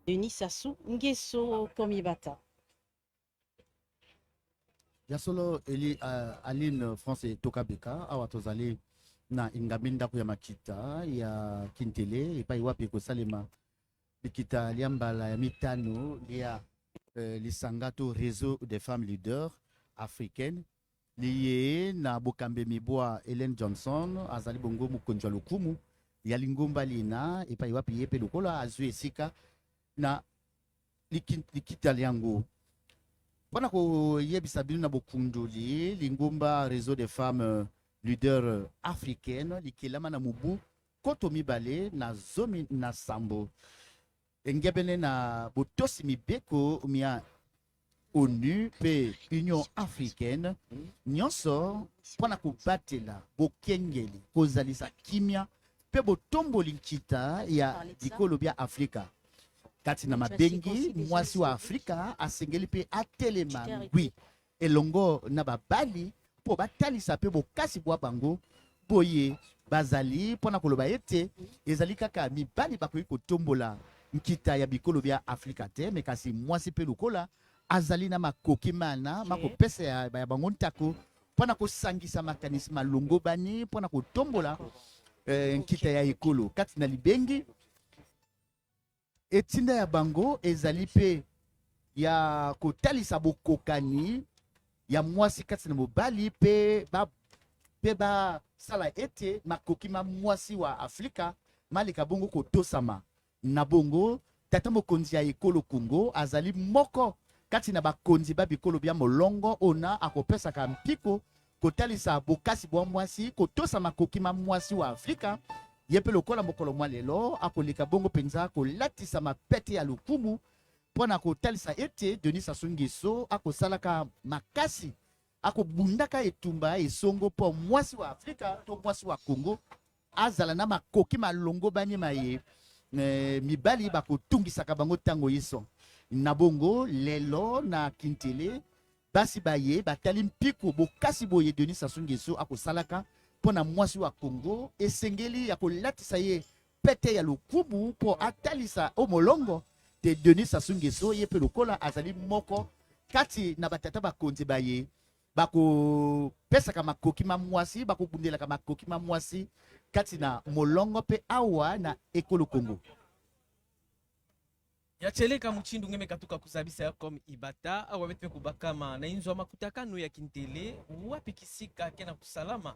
Denis Sassou Nguesso Komibata. Ya solo eli aline France tokabeka awa tozali na ingami ndako ya makita ya kintele epai wapi kosalema likita lia mbala ya mitano lia lisanga to réseau des femmes leaders africaines lié na bokambe mibwa Ellen Johnson azali bongo mokonzi ya lokumu ya lingomba lina epai wapi ye mpe lokola azwi esika na likita liango mpona koyebisa bino na bokundoli lingomba réseau des femmes leaders africaines likelama na mobu koto mibale na zomi na sambo engebene na botosi mibeko mia ONU pe Union africaine nyonso mpona kobatela bokengeli kozalisa kimia pe botomboli nkita ya bikolo bya Afrika kati na mabengi mwasi wa Afrika asengeli pe atelema ngwi elongo na babali po batalisa pe bokasi bwa bango boye bazali mpona koloba ete ezali kaka mibali bakoki kotombola nkita ya bikolo bya Afrika te me kasi mwasi pe lokola azali na makoki mana makopesa ya bango ntako mpona kosangisa makanisi malongo bani mpona kotombola nkita ya ekolo kati na libengi etinda ya bango ezali pe ya kotalisa bokokani ya mwasi kati na mobali pe basala ete makoki ma mwasi wa Afrika maleka bongo kotosama na bongo tata mokonzi ya ekolo Congo azali moko kati na bakonzi ba bikolo bya molongo ona akopesaka mpiko kotalisa bokasi bwa mwasi kotosa makoki ma mwasi wa Afrika ye mpe lokola mokolo mwa lelo akoleka bongo mpenza kolatisa mapete ya lokumu mpona kotalisa ete Denis Sassou Nguesso akosalaka makasi akobundaka etumba esongo mpo mwasi wa Afrika to mwasi wa Congo azala na makoki malongo banyema ye mibali bakotungisaka bango ntango yeso na bongo lelo na kintele basi baye batali mpiko bokasi boye Denis Sassou Nguesso akosalaka mpona mwasi wa Congo esengeli ya kolatisa ye pete ya lokumu mpo atalisa omolongo te Denis Sassou Nguesso ye mpe lokola azali moko kati na batata bakonzi baye bakopesaka makoki ma mwasi bakobundelaka makoki ma mwasi kati na molongo mpe awa na ekolo Congo yacheleka muchindu ngeme katuka kuzabisa ya kom ibata awa betme kubakama na inzo makutakano ya kintele wapi kisika kena kusalama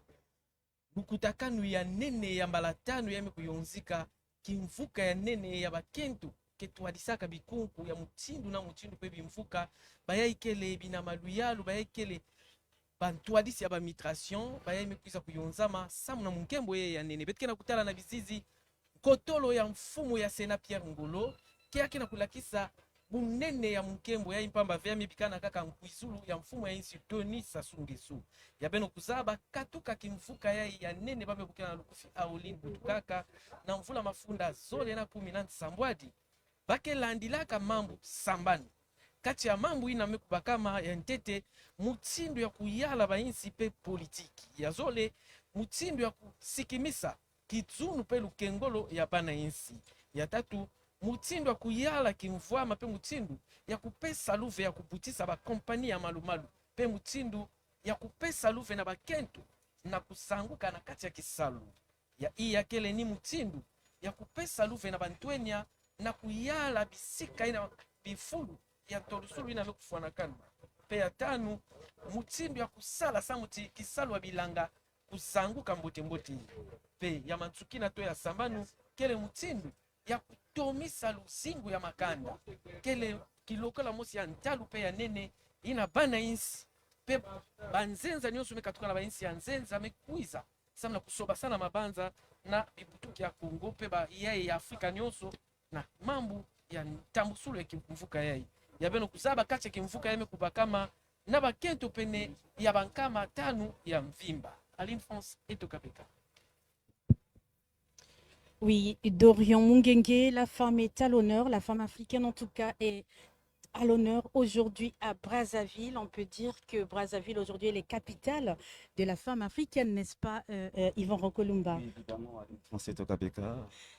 mukutakano ya nene ya mbalatano yame kuyonzika kimvuka ya nene ya bakentu ketwadisaka bikunku ya muchindu na muchindu pe bimvuka bayaikele bina maluyalu bayaikele bantwadisi ya bamigration bayame kuisa kuyonzama samu na munkembo ye ya nene betkena kutala na bizizi kotolo ya mfumu ya Sena Pierre Ngolo kiaki na kulakisa munene ya munkembo ya impamba vya mibikana kaka nkuizulu ya mfumu ya insi Denis Sassou Nguesso ya beno kuzaba katuka kimfuka ya nene babe kukena lukufi aulin butukaka na mvula mafunda zole na 10 sambwadi bake landilaka mambo sambani kati ya mambo ina mekubakama ya ntete mutindo ya kuyala bainsi pe politiki ya zole mutindo ya kusikimisa kitsunu pe lukengolo ya bana insi ya tatu mutindo ya kuyala kimvwama pe mutindo ya kupesa luve ya kuputisa ba kompani ya malumalu pe mutindo ya kupesa luve na bakentu na kusanguka na kati ya kisalu ya iya kele ni mutindo ya kupesa luve na bantwenya na kuyala bisika ina bifulu ya torusulu ina mekufuana kanu pe ya tanu mutindo ya kusala samuti kisalu wa bilanga kusanguka mbote mbote pe ya matsukina to ya sambanu kele mutindo ya kutomisa luzingu ya makanda kele kilokola mosi ya ntalu pe ya nene ina bana insi pe banzenza nyonso mekatuka na bainsi ya nzenza mekuiza samna kusoba sana mabanza na bibutuki ya Kongo pe ba yae ya Afrika nyonso na mambu ya tambusulu ya kimvuka yae ya beno kuzaba kache kimvuka yame kubakama na bakento pene ya bankama tanu ya mvimba Aline France etokapeka. Oui, Dorian Mungenge, la femme est à l'honneur, la femme africaine en tout cas est à l'honneur aujourd'hui à Brazzaville. On peut dire que Brazzaville aujourd'hui est la capitale de la femme africaine, n'est-ce pas, Yvan Rokolumba? Oui, évidemment, Français Tokabeka.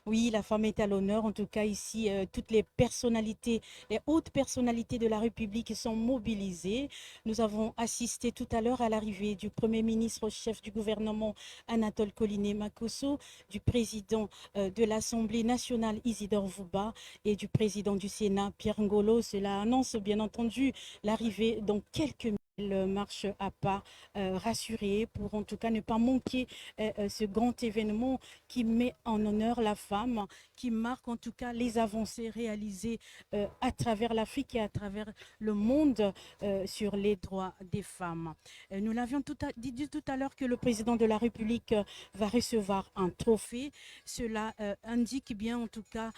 Oui, la femme est à l'honneur. En tout cas, ici, toutes les personnalités, les hautes personnalités de la République sont mobilisées. Nous avons assisté tout à l'heure à l'arrivée du Premier ministre chef du gouvernement Anatole Coliné Makosso, du président de l'Assemblée nationale Isidore Vouba et du président du Sénat Pierre Ngolo. Cela annonce bien entendu l'arrivée dans quelques minutes. Elle marche à pas rassurée pour en tout cas ne pas manquer ce grand événement qui met en honneur la femme, qui marque en tout cas les avancées réalisées à travers l'Afrique et à travers le monde sur les droits des femmes. Nous l'avions dit tout à l'heure que le président de la République va recevoir un trophée. Cela indique bien en tout cas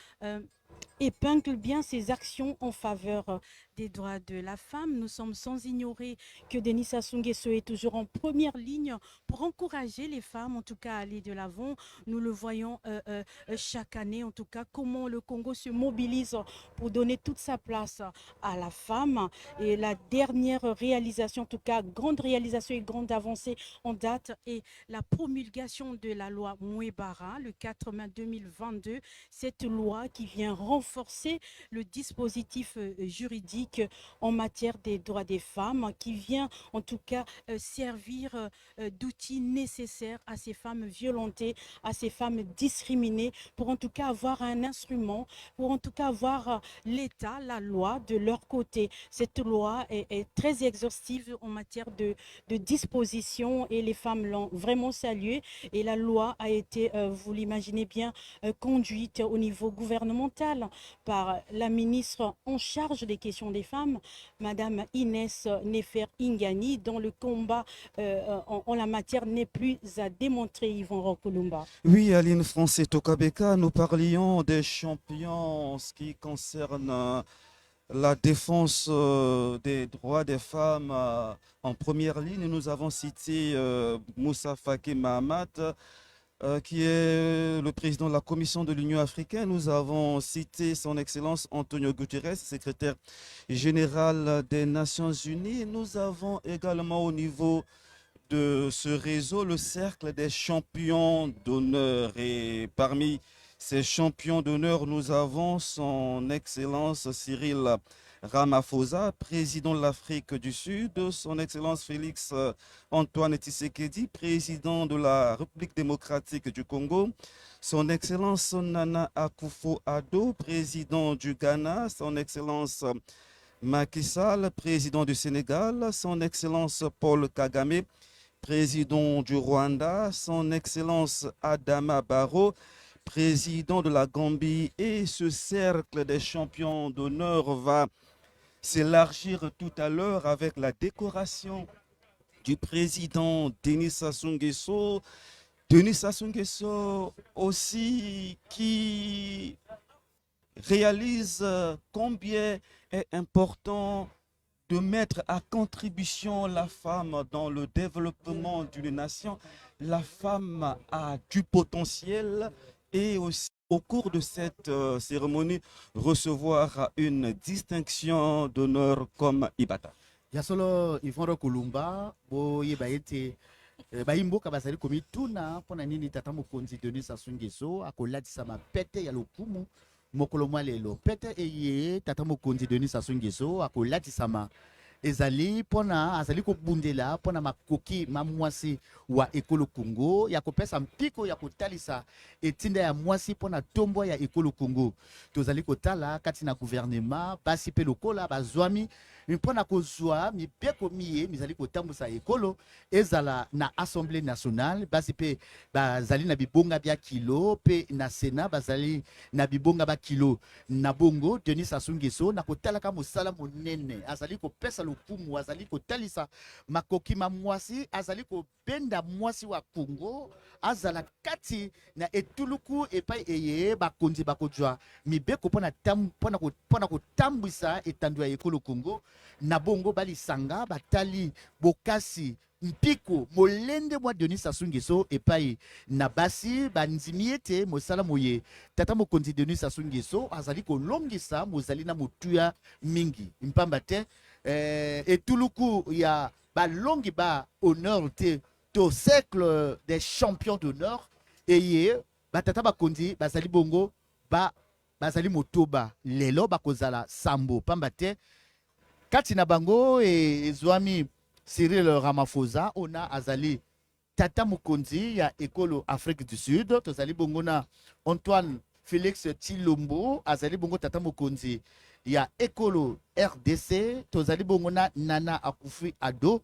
épingle bien ses actions en faveur des droits de la femme. Nous sommes sans ignorer que Denis Sassou Nguesso est toujours en première ligne pour encourager les femmes, en tout cas, à aller de l'avant. Nous le voyons chaque année, en tout cas, comment le Congo se mobilise pour donner toute sa place à la femme. Et la dernière réalisation, en tout cas, grande réalisation et grande avancée en date est la promulgation de la loi Mouebara le 4 mai 2022. Cette loi qui vient renforcer le dispositif juridique en matière des droits des femmes, qui vient en tout cas servir d'outil nécessaire à ces femmes violentées, à ces femmes discriminées, pour en tout cas avoir un instrument, pour en tout cas avoir l'État, la loi de leur côté. Cette loi est très exhaustive en matière de dispositions et les femmes l'ont vraiment saluée. Et la loi a été, vous l'imaginez bien, conduite au niveau gouvernemental par la ministre en charge des questions des femmes, Madame Inès Nefer Ingani, dont le combat en la matière n'est plus à démontrer, Yvan Rokolumba. Oui, Aline Français Tokabeka, nous parlions des champions en ce qui concerne la défense des droits des femmes en première ligne. Nous avons cité Moussa Faki Mahamat, qui est le président de la Commission de l'Union africaine. Nous avons cité son Excellence Antonio Guterres, secrétaire général des Nations Unies. Nous avons également au niveau de ce réseau le cercle des champions d'honneur. Et parmi ces champions d'honneur, nous avons son Excellence Cyril Ramaphosa, président de l'Afrique du Sud, son Excellence Félix Antoine Tshisekedi, président de la République démocratique du Congo, son Excellence Nana Akufo-Addo, président du Ghana, son Excellence Macky Sall, président du Sénégal, son Excellence Paul Kagame, président du Rwanda, son Excellence Adama Barrow, président de la Gambie. Et ce cercle des champions d'honneur va s'élargir tout à l'heure avec la décoration du président Denis Sassou Nguesso. Denis Sassou Nguesso aussi qui réalise combien est important de mettre à contribution la femme dans le développement d'une nation. La femme a du potentiel et aussi au cours de cette cérémonie recevoir une distinction d'honneur comme Ibata. Yasolo Yvan Rokolumba bo yebayete bayimboka bazali komituna mpona nini tata mokonzi Denis Sassou Nguesso akolatisa mapete ya lokumu mokolo mwa lelo. Pete eye tata mokonzi Denis Sassou Nguesso akolatisama ezali pona azali kobundela pona makoki mamwasi wa ekolo Congo ya kopesa mpiko ya kotalisa etinda ya mwasi pona tombo ya ekolo Congo. Tozali kotala kati na gouvernement basi pe lokola bazwami mpona kozwa mibeko miye mizali kotambusa ekolo ezala na Assemblée nationale basi pe bazali na bibonga bya kilo pe na Sénat bazali na bibonga ba kilo na bongo. Denis Sassou Nguesso na kotala ka mosala monene azali kopesa lokumu azali kotalisa makoki mamwasi azali kobenda mwasi wa Congo azala kati na etuluku epai eye bakonzi bakozwa mibeko pona kotambwisa etandu ya ekolo Congo na bongo balisanga batali bokasi mpiko molende mwa Denis Sassou Nguesso epai na basi bandimi ete mosala moye tata mokonzi Denis Sassou Nguesso azali kolongisa mozali na motuya mingi mpamba te etuluku ya balongi ba honneur te to cercle des champions d'honneur eye batata bakonzi bazali bongo bazali motoba lelo bakozala sambo pamba te kati na bango ezwami Cyril Ramaphosa ona azali tata mokonzi ya ekolo Afrique du Sud tozali bongo na Antoine Félix Tshilombo azali bongo tata mokonzi ya ekolo RDC tozali bongo na Nana Akufo-Addo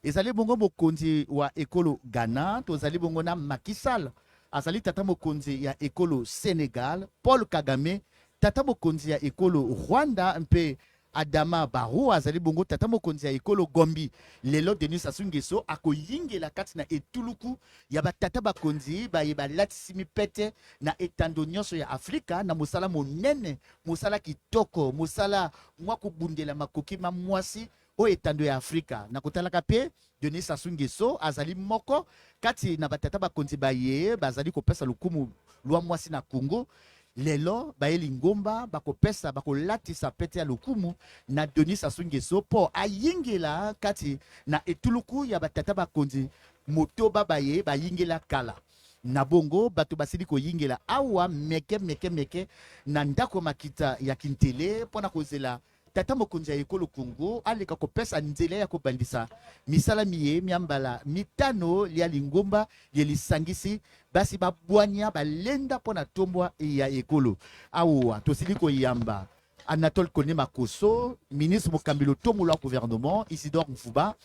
ezali bongo mokonzi wa ekolo Ghana tozali bongo na Macky Sall azali tata mokonzi ya ekolo Sénégal Paul Kagame tata mokonzi ya ekolo Rwanda mpe Adama Barrow azali bongo tata mokonzi ya ekolo Gombi lelo Denis Sassou Nguesso akoyingela kati na etuluku ya batata bakonzi bayeba latisi mipete na etando nyonso ya Afrika na mosala monene mosala kitoko mosala mwa kobundela makoki ma mwasi o etando ya Afrika na kotalaka pe Denis Sassou Nguesso azali moko kati na batata bakonzi baye bazali kopesa lukumu lwa mwasi na Congo lelo bayeli ngomba bakopesa bakolatisa pete ya lokumu na Denis Sassou Nguesso po ayingela kati na etuluku ya batata bakonzi motoba baye bayingela kala na bongo bato basili koyingela awa meke na ndako makita ya Kintele pona kozela tata mokonzi ya ekolo Congo aleka kopesa nzela ya kobandisa misala miye miambala mitano lia lingomba yelisangisi basi babwanya balenda pona tombwa ya ekolo awa tosili koyamba Anatole Kone Makoso ministre mokambilo tomulo ya gouvernement Isidore Mfuba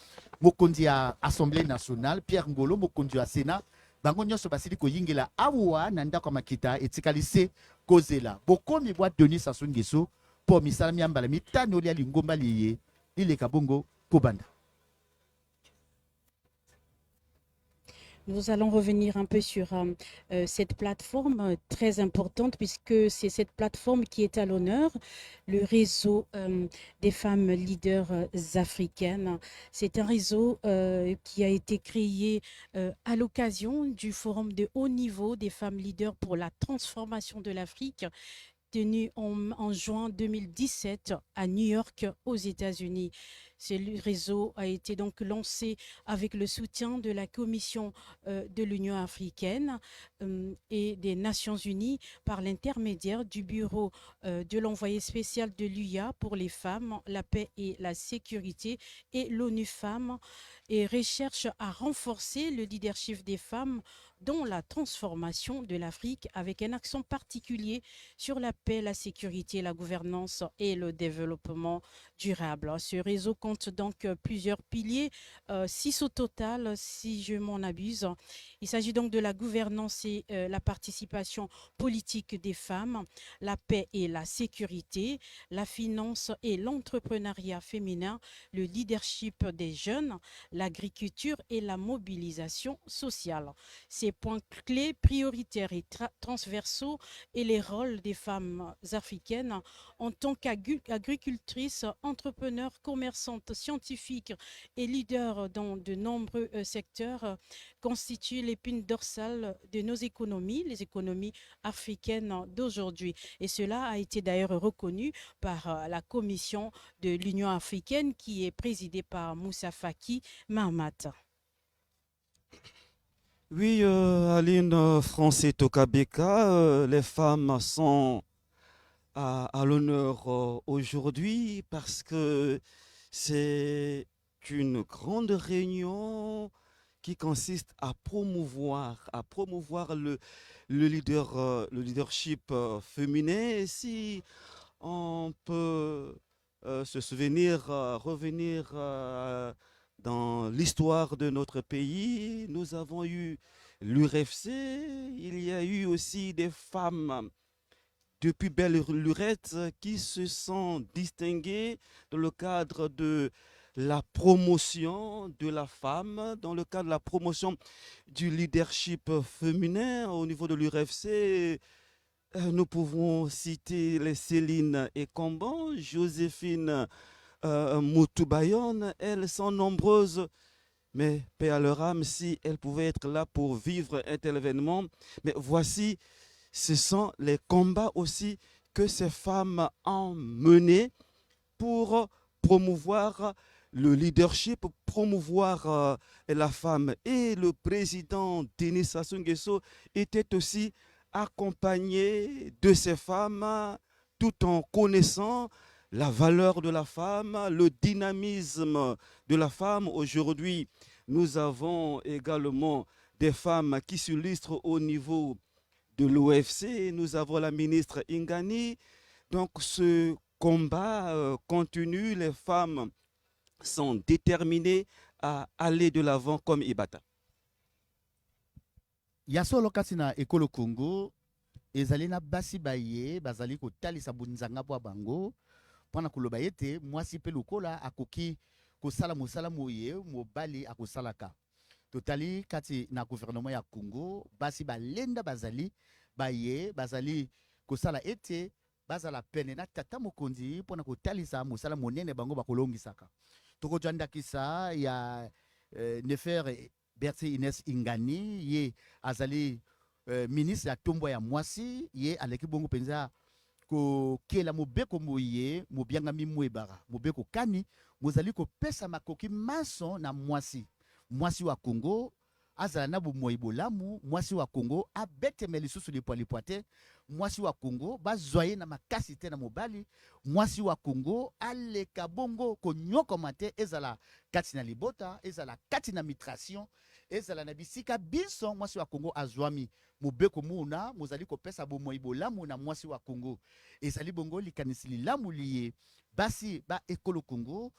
mokonzi ya Assemblée nationale Pierre Ngolo mokonzi ya Sénat bango nyonso basili koyingela awa na ndako makita etikalise kozela bokomi bwa Denis Sassou Nguesso po misala miambala mitano lia lingomba liye lileka bongo kobanda. Nous allons revenir un peu sur cette plateforme très importante puisque c'est cette plateforme qui est à l'honneur, le réseau des femmes leaders africaines. C'est un réseau qui a été créé à l'occasion du forum de haut niveau des femmes leaders pour la transformation de l'Afrique, tenu en juin 2017 à New York, aux États-Unis. Ce réseau a été donc lancé avec le soutien de la Commission de l'Union africaine et des Nations unies par l'intermédiaire du bureau de l'envoyé spécial de l'UIA pour les femmes, la paix et la sécurité et l'ONU Femmes, et recherche à renforcer le leadership des femmes dans la transformation de l'Afrique avec un accent particulier sur la paix, la sécurité, la gouvernance et le développement durable. Ce réseau compte donc plusieurs piliers, 6 au total si je m'en abuse. Il s'agit donc de la gouvernance et la participation politique des femmes, la paix et la sécurité, la finance et l'entrepreneuriat féminin, le leadership des jeunes, l'agriculture et la mobilisation sociale. Ces points clés prioritaires et transversaux et les rôles des femmes africaines en tant qu'agricultrices, entrepreneurs, commerçantes, scientifiques et leaders dans de nombreux secteurs constituent l'épine dorsale de nos économies, les économies africaines d'aujourd'hui. Et cela a été d'ailleurs reconnu par la Commission de l'Union africaine qui est présidée par Moussa Faki Mahamat. Oui, Aline Francais Tokabeka, les femmes sont à l'honneur aujourd'hui parce que c'est une grande réunion qui consiste à promouvoir le leadership féminin. Et si on peut se souvenir, revenir dans l'histoire de notre pays, nous avons eu l'URFC, il y a eu aussi des femmes depuis belle lurette qui se sont distinguées dans le cadre de la promotion de la femme, dans le cadre de la promotion du leadership féminin au niveau de l'URFC. Nous pouvons citer les Céline Ekomban, Joséphine Moutoubayon. Elles sont nombreuses Mais paix à leur âme, si elles pouvaient être là pour vivre un tel événement. Mais voici, ce sont les combats aussi que ces femmes ont menés pour promouvoir le leadership, promouvoir la femme. Et le président Denis Sassou Nguesso était aussi accompagné de ces femmes tout en connaissant la valeur de la femme, le dynamisme de la femme. Aujourd'hui, nous avons également des femmes qui s'illustrent au niveau de l'OFC. Nous avons la ministre Ingani. Donc ce combat continue, les femmes sont déterminées à aller de l'avant comme Ibata. Ya solo kasi na ekolo Congo ezali na basi baye bazali kotalisa bunzanga po bango mpona koloba ete mwasi mpe lokola akoki kosala mosala moye mobali akosalaka. Totali kati na gouvernement ya Congo basi balenda bazali baye bazali kosala ete bazala pene na tata mokonzi mpona kotalisa mosala monene bango bakolongisaka. Tokozwandakisa ya Nefer Berti Ines Ingani ye azali ministre ya tombo ya mwasi ye aleki bongo penza ko kela mobeko moye mobianga mimwebara mobeko kani mozali kopesa makoki maso na mwasi wa Congo azala na bomoi bolamu mwasi wa Congo abeteme lisusu lipwa te mwasi wa Congo bazwaye na makasi te na mobali mwasi wa Congo aleka bongo konyokoma te ezala kati na libota ezala kati na migration ezala na bisika biso mwasi wa Congo azwami mobeko muna mozali kopesa bomoi bolamu na mwasi wa Congo ezali bongo likanisi lilamu liye basi ba ekolo Congo